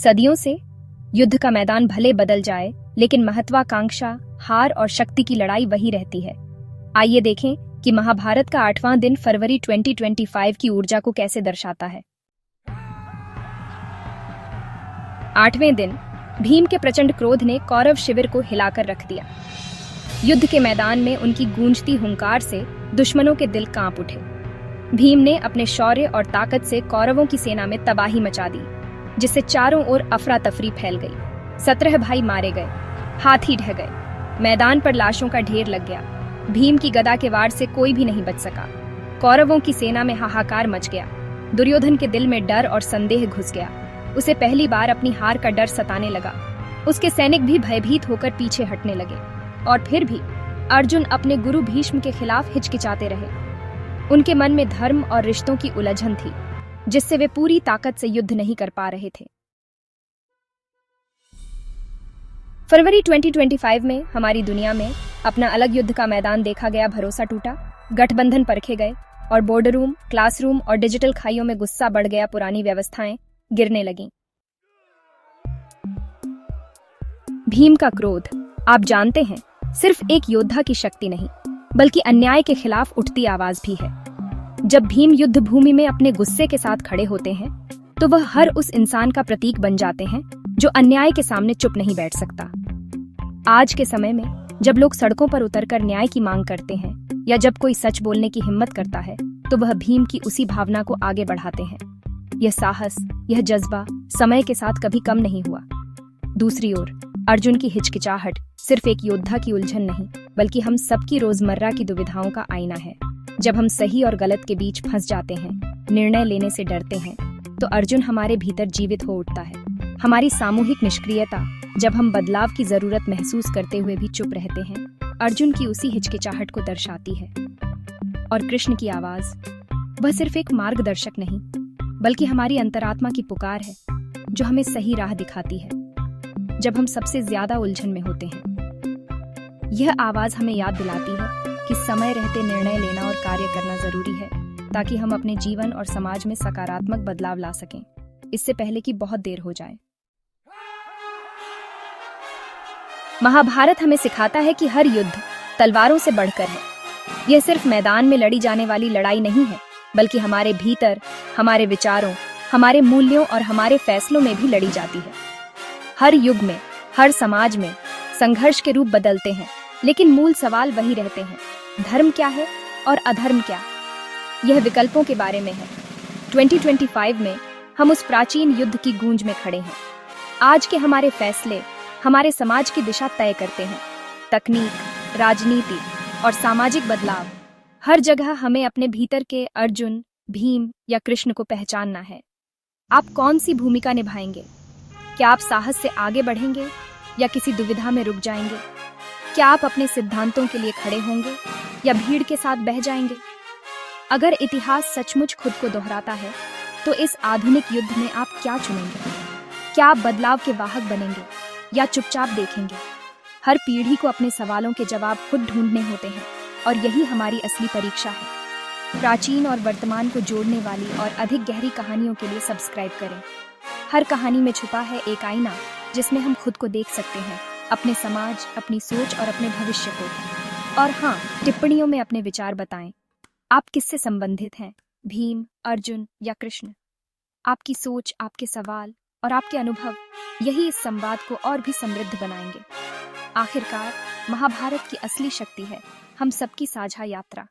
सदियों से युद्ध का मैदान भले बदल जाए, लेकिन महत्वाकांक्षा, हार और शक्ति की लड़ाई वही रहती है। आइए देखें कि महाभारत का 8वां दिन फरवरी 2025 की ऊर्जा को कैसे दर्शाता है। 8वें दिन भीम के प्रचंड क्रोध ने कौरव शिविर को हिलाकर रख दिया। युद्ध के मैदान में उनकी गूंजती हुंकार से दुश्मनों के दिल कांप उठे। भीम ने अपने शौर्य और ताकत से कौरवों की सेना में तबाही मचा दी, जिससे चारों ओर अफरा तफरी फैल गई। 17 भाई मारे गए, हाथी ढह गए, मैदान पर लाशों का ढेर लग गया। भीम की गदा के वार से कोई भी नहीं बच सका। कौरवों की सेना में हाहाकार मच गया। दुर्योधन के दिल में डर और संदेह घुस गया। उसे पहली बार अपनी हार का डर सताने लगा। उसके सैनिक भी भयभीत होकर पीछे हटने लगे। और फिर भी अर्जुन अपने गुरु भीष्म के खिलाफ हिचकिचाते रहे। उनके मन में धर्म और रिश्तों की उलझन थी, जिससे वे पूरी ताकत से युद्ध नहीं कर पा रहे थे। फरवरी 2025 में हमारी दुनिया में अपना अलग युद्ध का मैदान देखा गया। भरोसा टूटा, गठबंधन परखे गए और बोर्डर रूम, क्लासरूम और डिजिटल खाइयों में गुस्सा बढ़ गया। पुरानी व्यवस्थाएं गिरने लगीं। भीम का क्रोध, आप जानते हैं, सिर्फ एक योद्धा की शक्ति नहीं, बल्कि अन्याय के खिलाफ उठती आवाज भी है। जब भीम युद्ध भूमि में अपने गुस्से के साथ खड़े होते हैं, तो वह हर उस इंसान का प्रतीक बन जाते हैं जो अन्याय के सामने चुप नहीं बैठ सकता। आज के समय में जब लोग सड़कों पर उतरकर न्याय की मांग करते हैं, या जब कोई सच बोलने की हिम्मत करता है, तो वह भीम की उसी भावना को आगे बढ़ाते हैं। यह साहस, यह जज्बा समय के साथ कभी कम नहीं हुआ। दूसरी ओर अर्जुन की हिचकिचाहट सिर्फ एक योद्धा की उलझन नहीं, बल्कि हम सबकी रोजमर्रा की दुविधाओं का आईना है। जब हम सही और गलत के बीच फंस जाते हैं, निर्णय लेने से डरते हैं, तो अर्जुन हमारे भीतर जीवित हो उठता है। हमारी सामूहिक निष्क्रियता, जब हम बदलाव की जरूरत महसूस करते हुए भी चुप रहते हैं, अर्जुन की उसी हिचकिचाहट को दर्शाती है। और कृष्ण की आवाज, वह सिर्फ एक मार्गदर्शक नहीं, बल्कि हमारी अंतरात्मा की पुकार है, जो हमें सही राह दिखाती है जब हम सबसे ज्यादा उलझन में होते हैं। यह आवाज हमें याद दिलाती है कि समय रहते निर्णय लेना और कार्य करना जरूरी है, ताकि हम अपने जीवन और समाज में सकारात्मक बदलाव ला सकें, इससे पहले कि बहुत देर हो जाए। महाभारत हमें सिखाता है कि हर युद्ध तलवारों से बढ़कर है। यह सिर्फ मैदान में लड़ी जाने वाली लड़ाई नहीं है, बल्कि हमारे भीतर, हमारे विचारों, हमारे मूल्यों और हमारे फैसलों में भी लड़ी जाती है। हर युग में, हर समाज में संघर्ष के रूप बदलते हैं, लेकिन मूल सवाल वही रहते हैं, धर्म क्या है और अधर्म क्या। यह विकल्पों के बारे में है। 2025 में हम उस प्राचीन युद्ध की गूंज में खड़े हैं। आज के हमारे फैसले हमारे समाज की दिशा तय करते हैं। तकनीक, राजनीति और सामाजिक बदलाव, हर जगह हमें अपने भीतर के अर्जुन, भीम या कृष्ण को पहचानना है। आप कौन सी भूमिका निभाएंगे? क्या आप साहस से आगे बढ़ेंगे या किसी दुविधा में रुक जाएंगे? क्या आप अपने सिद्धांतों के लिए खड़े होंगे या भीड़ के साथ बह जाएंगे? अगर इतिहास सचमुच खुद को दोहराता है, तो इस आधुनिक युद्ध में आप क्या चुनेंगे? क्या आप बदलाव के वाहक बनेंगे या चुपचाप देखेंगे? हर पीढ़ी को अपने सवालों के जवाब खुद ढूंढने होते हैं, और यही हमारी असली परीक्षा है। प्राचीन और वर्तमान को जोड़ने वाली और अधिक गहरी कहानियों के लिए सब्सक्राइब करें। हर कहानी में छुपा है एक आईना, जिसमें हम खुद को देख सकते हैं, अपने समाज, अपनी सोच और अपने भविष्य को। और हाँ, टिप्पणियों में अपने विचार बताएं। आप किससे संबंधित हैं, भीम, अर्जुन या कृष्ण? आपकी सोच, आपके सवाल और आपके अनुभव, यही इस संवाद को और भी समृद्ध बनाएंगे। आखिरकार महाभारत की असली शक्ति है हम सबकी साझा यात्रा।